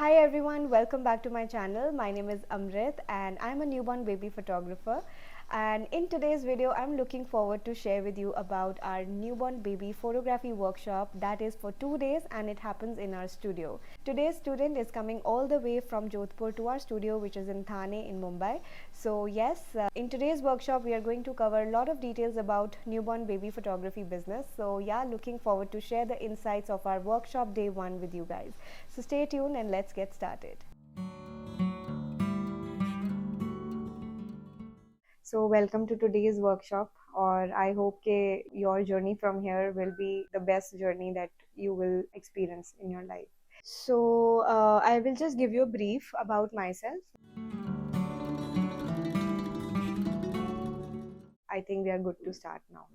Hi everyone, welcome back to my channel. My name is Amrit and I'm a newborn baby photographer. And in today's video, I'm looking forward to share with you about our newborn baby photography workshop that is for 2 days and it happens in our studio. Today's student is coming all the way from Jodhpur to our studio, which is in Thane in Mumbai. So yes, in today's workshop, we are going to cover a lot of details about newborn baby photography business. So yeah, looking forward to share the insights of our workshop day 1 with you guys. So stay tuned and let's get started. So welcome to today's workshop और I hope that your journey from here will be the best journey that you will experience in your life. So I will just give you a brief about myself. I think we are good to start now.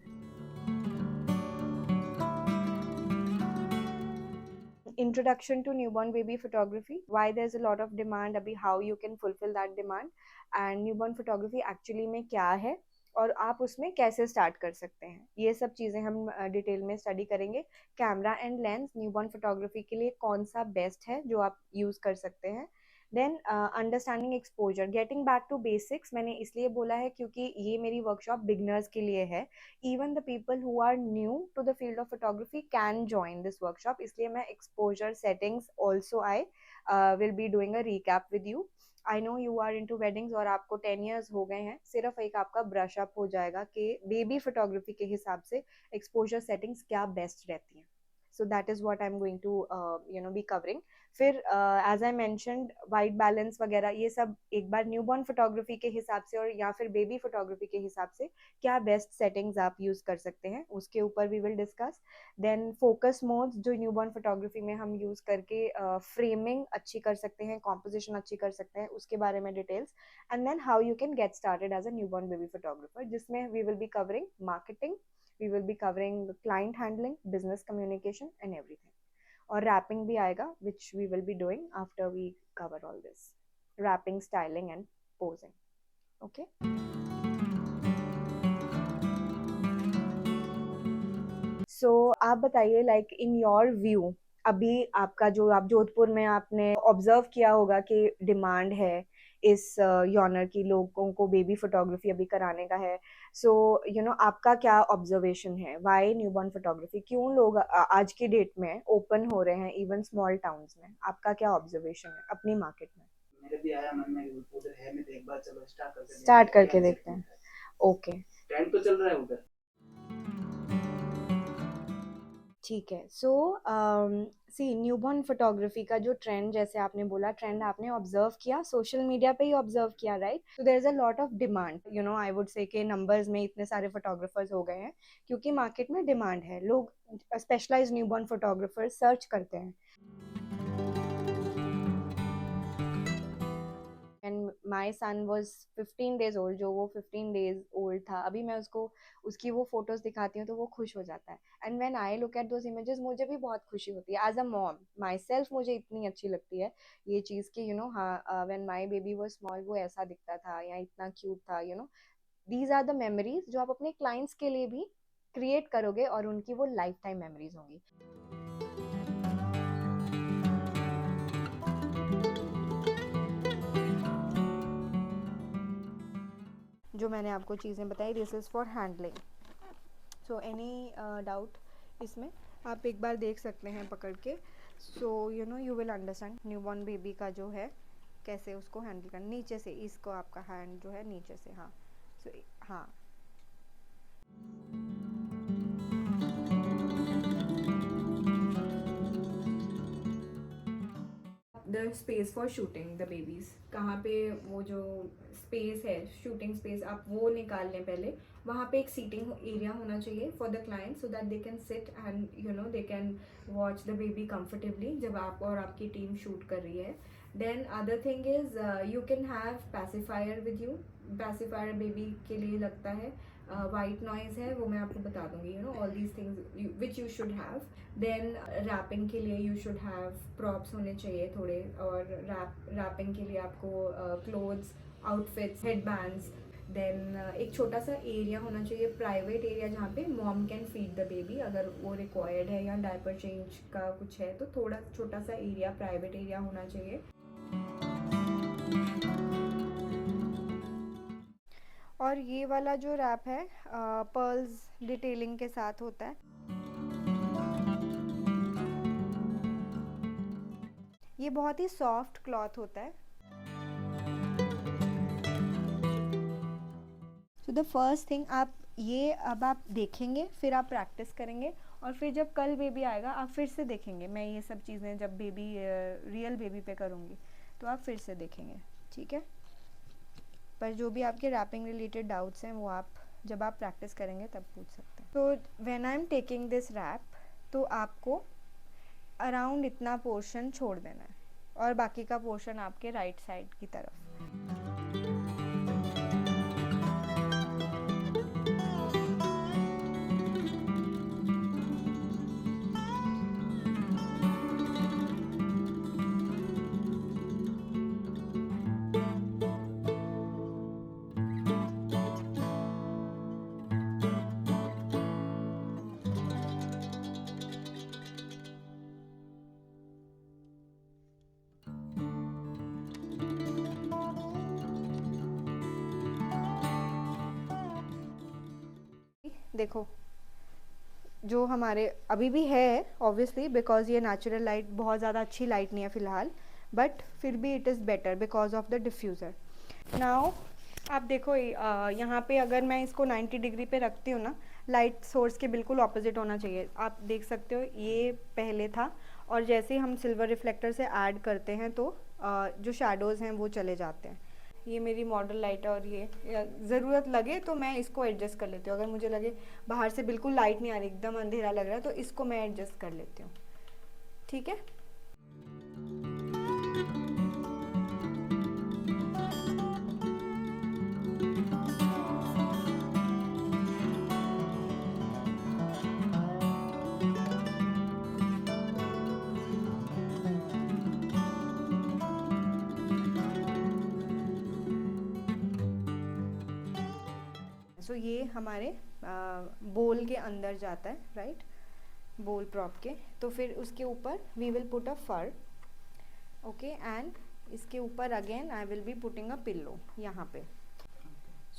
Introduction to newborn baby photography, why there's a lot of demand, अभी how you can fulfill that demand, and newborn photography actually में क्या है और आप उसमें कैसे start कर सकते हैं, ये सब चीज़ें हम डिटेल में स्टडी करेंगे. Camera and lens newborn photography के लिए कौन सा बेस्ट है जो आप यूज़ कर सकते हैं. Then understanding exposure, getting back to basics. मैंने इसलिए बोला है क्योंकि ये मेरी वर्कशॉप बिगनर्स के लिए है. even the people who are new to the field of photography can join this workshop, इसलिए मैं exposure settings also I will be doing a recap with you. I know you are into weddings और आपको 10 years हो गए हैं, सिर्फ एक आपका ब्रश अप हो जाएगा कि बेबी फोटोग्राफी के हिसाब से एक्सपोजर सेटिंग्स क्या बेस्ट रहती हैं. So that is what I'm going to be covering. फिर as I mentioned white balance वगैरह ये सब एक बार न्यूबॉर्न फोटोग्राफी के हिसाब से और या फिर बेबी फोटोग्राफी के हिसाब से क्या बेस्ट सेटिंग्स आप यूज़ कर सकते हैं उसके ऊपर we will discuss. Then focus modes जो न्यूबॉर्न फोटोग्राफी में हम यूज़ करके फ्रेमिंग अच्छी कर सकते हैं, कॉम्पोजिशन अच्छी कर सकते हैं, उसके बारे में details. And then how you can get started as a newborn baby photographer, जिसमें we will be covering marketing, we will be covering client handling, business communication and everything. और wrapping भी आएगा which we will be doing after we cover all this. Wrapping, styling and posing. Okay. So आप बताइए like in your view, अभी आपका जो आप जोधपुर में आपने ऑब्जर्व किया होगा कि डिमांड है इस यॉनर की, लोगों को बेबी फोटोग्राफी अभी कराने का है. सो आपका क्या ऑब्जर्वेशन है, वाई न्यूबॉर्न फोटोग्राफी, क्यों लोग आज की डेट में ओपन हो रहे हैं इवन स्मॉल टाउन्स में, आपका क्या ऑब्जर्वेशन है अपनी मार्केट में? मेरे भी आया मन में उधर है, मैं एक बार चलो स्टार्ट करके देखते हैं. ओके, ट्रेंड तो चल रहा है उधर. ठीक है. सो सी न्यूबॉर्न फोटोग्राफी का जो ट्रेंड, जैसे आपने बोला ट्रेंड आपने ऑब्जर्व किया, सोशल मीडिया पे ही ऑब्जर्व किया, राइट? तो there is a lot of demand, I would say के नंबर्स में इतने सारे फोटोग्राफर्स हो गए हैं क्योंकि मार्केट में डिमांड है, लोग स्पेशलाइज्ड न्यूबॉर्न फोटोग्राफर सर्च करते हैं. And my son was 15 days old, जो वो 15 days old था, अभी मैं उसको उसकी वो फोटोज दिखाती हूँ तो वो खुश हो जाता है. And when I look at those images मुझे भी बहुत खुशी होती है as a mom myself. मुझे इतनी अच्छी लगती है ये चीज़ कि हाँ, when my baby was small वो ऐसा दिखता था या इतना क्यूट था. दीज आर द मेमोरीज जो आप अपने क्लाइंट्स के लिए भी क्रिएट करोगे और उनकी वो लाइफ टाइम मेमोरीज होंगी. जो मैंने आपको चीज़ें बताई, this is for handling. So any doubt इसमें आप एक बार देख सकते हैं पकड़ के. So you will understand newborn baby का जो है कैसे उसको हैंडल करना. नीचे से इसको आपका हैंड जो है नीचे से, हाँ. सो हाँ, the space for shooting the babies, कहाँ पे वो जो स्पेस है शूटिंग स्पेस आप वो निकाल लें पहले. वहाँ पे एक सीटिंग एरिया होना चाहिए for the client so that they can sit and they can watch the baby comfortably जब आप और आपकी टीम शूट कर रही है. Then other thing is you can have pacifier with you. Pacifier baby के लिए लगता है, वाइट नॉइज है वो मैं आपको बता दूंगी. All these things which you should have. Then wrapping के लिए यू शुड हैव प्रॉप्स होने चाहिए थोड़े, और रैपिंग के लिए आपको clothes, outfits, head bands. Then एक छोटा सा एरिया होना चाहिए, प्राइवेट एरिया, जहाँ पे mom can feed the baby अगर वो रिक्वायर्ड है, या डायपर चेंज का कुछ है तो थोड़ा छोटा सा एरिया, प्राइवेट एरिया होना चाहिए। और ये वाला जो रैप है पर्ल्स डिटेलिंग के साथ होता है। ये बहुत ही सॉफ्ट क्लॉथ होता है। सो द फर्स्ट थिंग, आप ये अब आप देखेंगे, फिर आप प्रैक्टिस करेंगे, और फिर जब कल बेबी आएगा आप फिर से देखेंगे। मैं ये सब चीज़ें जब बेबी रियल बेबी पे करूँगी तो आप फिर से देखेंगे, ठीक है। पर जो भी आपके रैपिंग रिलेटेड डाउट्स हैं वो आप जब आप प्रैक्टिस करेंगे तब पूछ सकते हैं। तो when I am taking this wrap, तो आपको अराउंड इतना पोर्शन छोड़ देना है, और बाकी का पोर्शन आपके राइट साइड की तरफ। देखो, जो हमारे अभी भी है ऑब्वियसली, बिकॉज ये नेचुरल लाइट बहुत ज़्यादा अच्छी लाइट नहीं है फ़िलहाल, बट फिर भी it is better because of the diffuser. Now आप देखो, यहाँ पे अगर मैं इसको 90 डिग्री पे रखती हूँ ना, लाइट सोर्स के बिल्कुल ऑपोजिट होना चाहिए। आप देख सकते हो ये पहले था, और जैसे ही हम सिल्वर रिफ्लेक्टर से ऐड करते हैं तो जो शैडोज़ हैं वो चले जाते हैं। ये मेरी मॉडल लाइट है, और ये ज़रूरत लगे तो मैं इसको एडजस्ट कर लेती हूँ। अगर मुझे लगे बाहर से बिल्कुल लाइट नहीं आ रही, एकदम अंधेरा लग रहा है, तो इसको मैं एडजस्ट कर लेती हूँ, ठीक है। सो ये हमारे बोल के अंदर जाता है, राइट, बोल प्रॉप के। तो फिर उसके ऊपर we will put a fur, okay, and इसके ऊपर again I will be putting a pillow यहाँ पे।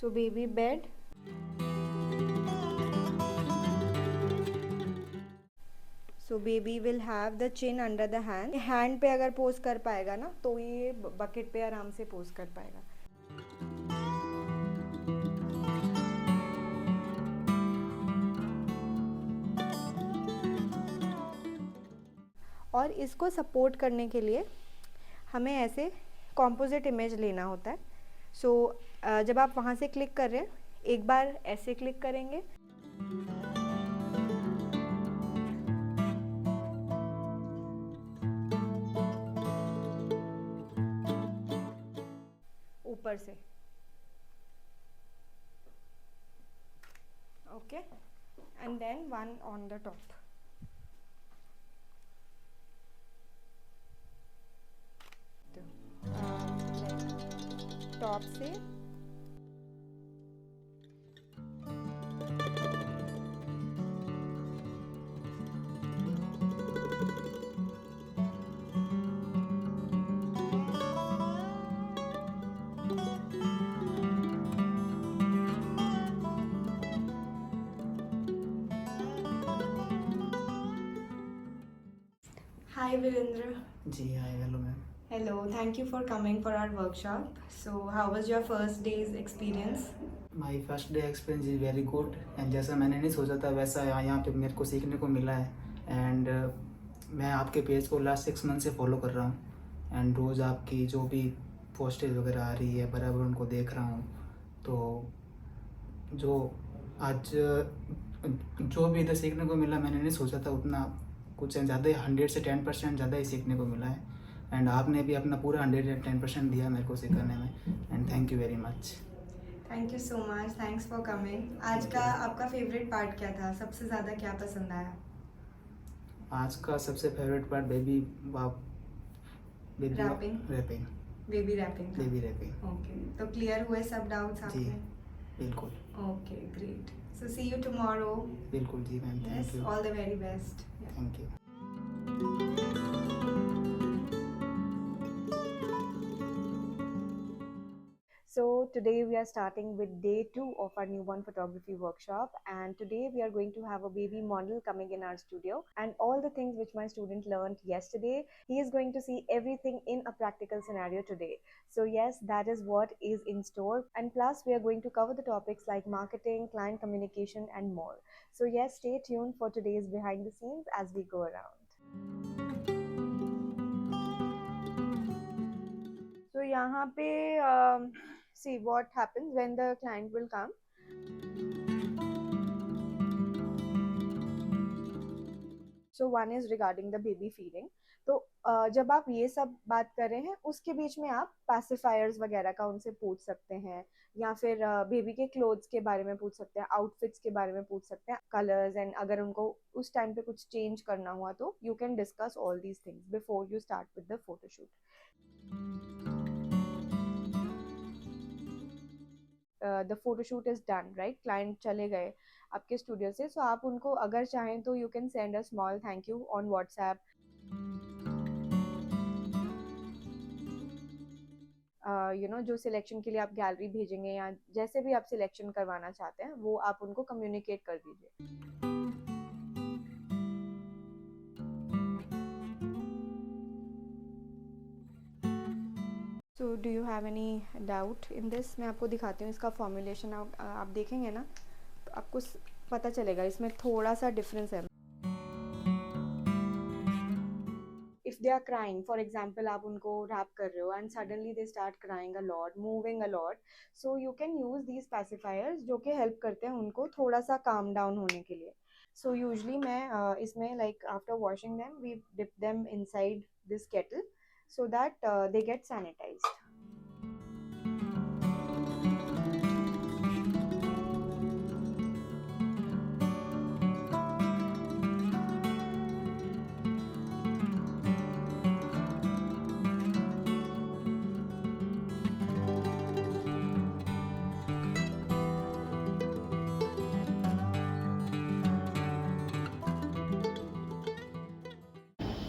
So baby bed, so baby will have the chin under the hand. Hand पे अगर पोज कर पाएगा ना तो ये बकेट पे आराम से पोज कर पाएगा। और इसको सपोर्ट करने के लिए हमें ऐसे कॉम्पोजिट इमेज लेना होता है। सो जब आप वहाँ से क्लिक कर रहे हैं, एक बार ऐसे क्लिक करेंगे, ऊपर से, okay, and then one on the top. Top से Hi Virendra. Ji hi, hello ma'am. Hello, thank you for coming for our workshop. So, how was your first day's experience? My first day experience is very good, and जैसा मैंने नहीं सोचा था वैसा यहाँ पे मेरे को सीखने को मिला है। एंड मैं आपके पेज को लास्ट 6 मंथ से फॉलो कर रहा हूँ, एंड रोज़ आपकी जो भी पोस्टेज वगैरह आ रही है बराबर उनको देख रहा हूँ। तो जो आज जो भी इधर सीखने को मिला, मैंने नहीं सोचा था उतना कुछ ज़्यादा, 100 से 10% ज़्यादा ही सीखने को मिला है। एंड आपने भी अपना पूरा 110% दिया मेरे को सिखाने में, and thank you very much. Thank you so much, thanks for coming. आज का आपका फेवरेट पार्ट क्या था, सबसे ज़्यादा क्या पसंद आया? आज का सबसे favourite part baby wrapping, wrapping baby wrapping. Baby wrapping. Okay, तो क्लियर हुए सब डाउट्स आपके? जी। बिल्कुल। Okay, great. So see you tomorrow. बिल्कुल जी ma'am, Yes, thank you. all the very best. Yeah. Thank you. So today we are starting with day 2 of our newborn photography workshop, and today we are going to have a baby model coming in our studio, and all the things which my student learned yesterday, he is going to see everything in a practical scenario today. So yes, that is what is in store, and plus we are going to cover the topics like marketing, client communication and more. So yes, stay tuned for today's behind the scenes as we go around. So यहाँ पे see what happens when the client will come. So one is regarding the baby feeding. तो जब आप ये सब बात कर रहे हैं उसके बीच में आप pacifiers वगैरह का उनसे पूछ सकते हैं, या फिर बेबी के क्लोथ्स के बारे में पूछ सकते हैं, आउटफिट्स के बारे में पूछ सकते हैं, कलर्स, एंड अगर उनको उस टाइम पे कुछ चेंज करना हुआ तो you can discuss all these things before you start with the photoshoot. The photoshoot is done, right, client चले गए आपके स्टूडियो से, सो आप उनको अगर चाहें तो you can send a small thank you on WhatsApp. जो सिलेक्शन के लिए आप गैलरी भेजेंगे या जैसे भी आप सिलेक्शन करवाना चाहते हैं वो आप उनको कम्युनिकेट कर दीजिए. So do you have any doubt in this? मैं आपको दिखाती हूँ इसका फॉर्मुलेशन. आप देखेंगे ना तो आपको पता चलेगा इसमें थोड़ा सा डिफरेंस है. if they are crying, for example, आप उनको रैप कर रहे हो and suddenly they start crying a lot, moving a lot, so you can use these pacifiers जो कि help करते हैं उनको थोड़ा सा calm down होने के लिए. So usually मैं इसमें like after washing them we dip them inside this kettle so that they get sanitized.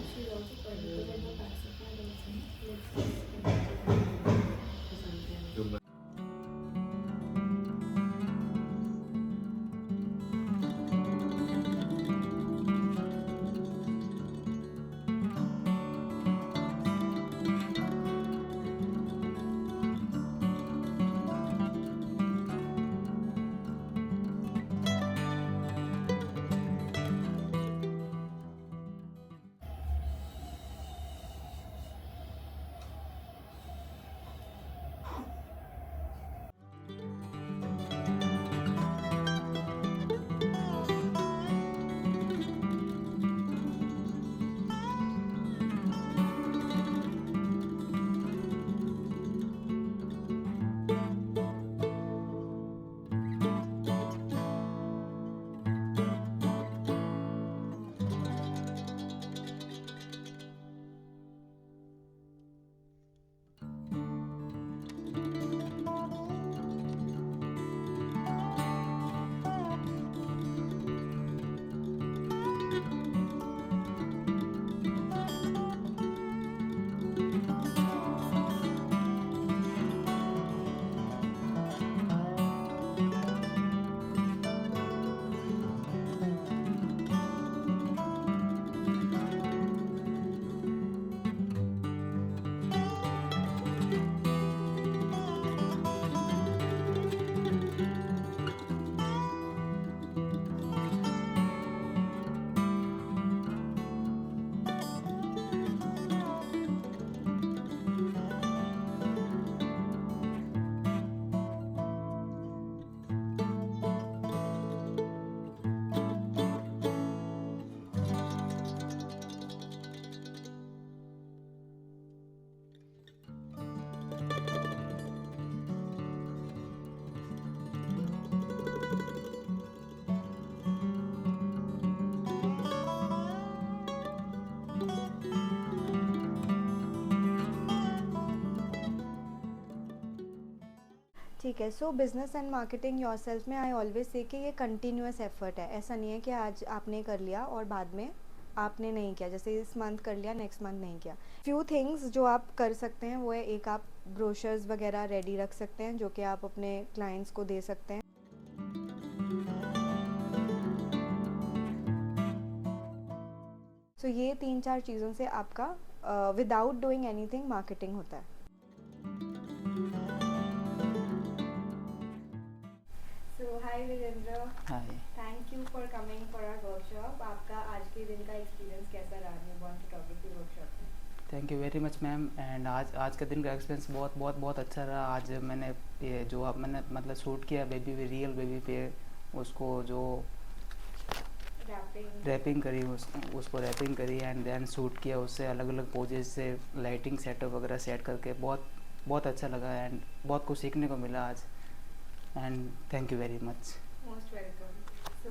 She's also particular the pacifier also. Let's ठीक है। सो बिजनेस एंड मार्केटिंग योरसेल्फ में आई ऑलवेज से कि ये continuous effort है। ऐसा नहीं है कि आज आपने कर लिया और बाद में आपने नहीं किया, जैसे इस मंथ कर लिया नेक्स्ट मंथ नहीं किया। फ्यू थिंग्स जो आप कर सकते हैं वो है, एक आप ब्रोशर्स वगैरह रेडी रख सकते हैं जो कि आप अपने क्लाइंट्स को दे सकते हैं। सो ये 3-4 चीज़ों से आपका विदाउट डूइंग एनीथिंग मार्केटिंग होता है। So hi Virendra, hi. Thank you for coming for our workshop. आपका आज के दिन का एक्सपीरियंस कैसा रहा न्यूबॉर्न फोटोग्राफी वर्कशॉप में? Thank you very much ma'am. And आज का दिन का एक्सपीरियंस बहुत बहुत बहुत अच्छा रहा। आज मैंने ये जो आप मैंने मतलब शूट किया बेबी पे, रियल बेबी पे, उसको जो रैपिंग करी उसको रैपिंग करी एंड देन शूट किया, उससे अलग अलग पोजेस से लाइटिंग सेटअप वगैरह सेट करके बहुत बहुत अच्छा लगा एंड बहुत कुछ सीखने को मिला आज। And thank you very much. Most welcome. So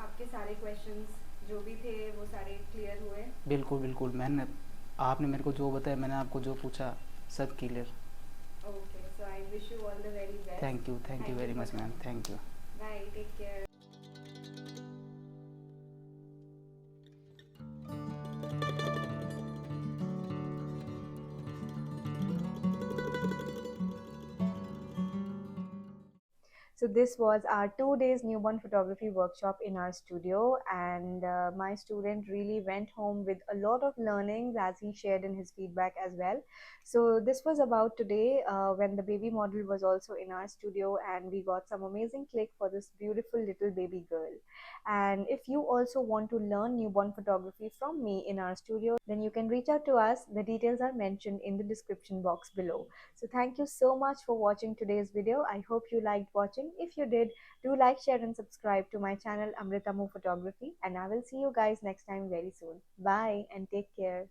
आपके सारे क्वेश्चंस जो भी थे वो सारे क्लियर हुए? बिल्कुल बिल्कुल, मैंने आपने मेरे को जो बताया, मैंने आपको जो पूछा सब clear. Okay, so I wish you all the very best. Thank you very much ma'am, thank you. Bye, take care. So this was our 2 days newborn photography workshop in our studio, and my student really went home with a lot of learnings as he shared in his feedback as well. So this was about today when the baby model was also in our studio, and we got some amazing click for this beautiful little baby girl. And if you also want to learn newborn photography from me in our studio, then you can reach out to us. The details are mentioned in the description box below. So thank you so much for watching today's video. I hope you liked watching. If you did, do like, share and subscribe to my channel Amritamu Photography, and I will see you guys next time very soon. Bye and take care.